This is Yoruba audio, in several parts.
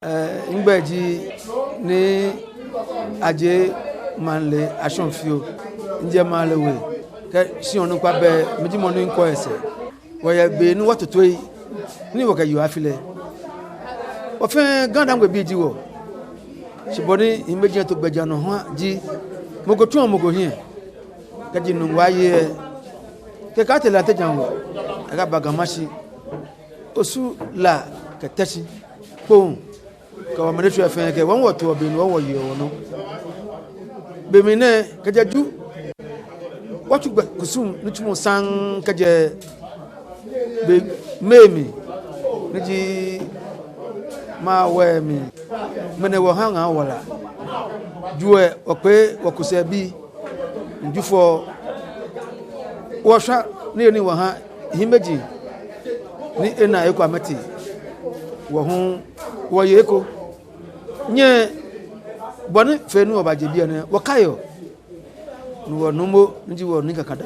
Ngbeji ni aje manle ashonfio nje male we ke si onu kwa be meji mo ni nko ese wo ya be ni watoto yi ni wo ka yu afile o fe Gadangme bi ji wo siboni imeji to gbeja no ho ji mo go tun mo go hie ke ji nu wa ye ke ka te la te janwo aga bagamashi osu la ke techi pon ka wa mene tuafen ke won woto obi no wo ye wono be mi ne ke jaju watu kusum nutumo san ke je be memi niji ma we mi mene wo hanga wala juwe ope wakuse bi njufo wo sha ni wo ha himeji ni ena eko ameti wo hu wo yeko nye boni fenu obaje bi ene wo kayo no numo nji wo ni kakada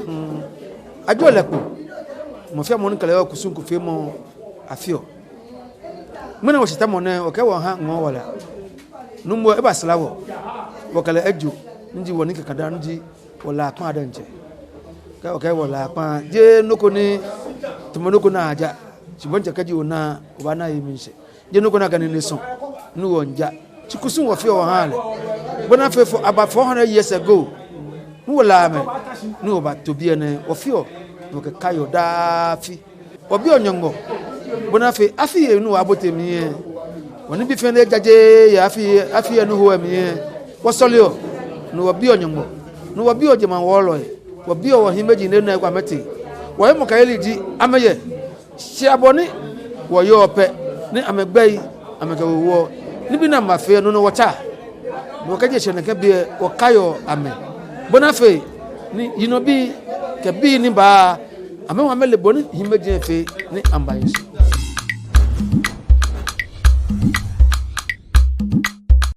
ajo lepo mo fe mo ni kale wo kusun ku fe mo afio mena wo shita mo ne o ke wo ha ngo wala numo e basalawo wo kale ajo nji wo ni kakada nji wala pa danje ka o ke wala pa je noko ni tumonoko na aja sibonja kaji ona obana yiminse je noko na kanene so nu wonja chikusun wo fe wo hale bona fe for about 400 years ago nu wala me nu oba to bi ene wo fe no ke kayo dafi obi onyongo bona fe afi nu abotemi e woni bi fe ne jaje ya afi nu ho mi e wo solio nu obi onyongo nu obi ojema wo obi o himeji ne na kwa meti wo mo kayeli di ameye si aboni wo yo pe ni amegbei amegawo nibi na mafe no wacha no kaje shene ke bi o kayo ame bonafe ni yinobi ke bi ni ba ame wa mele boni himeje fe ni ambayeso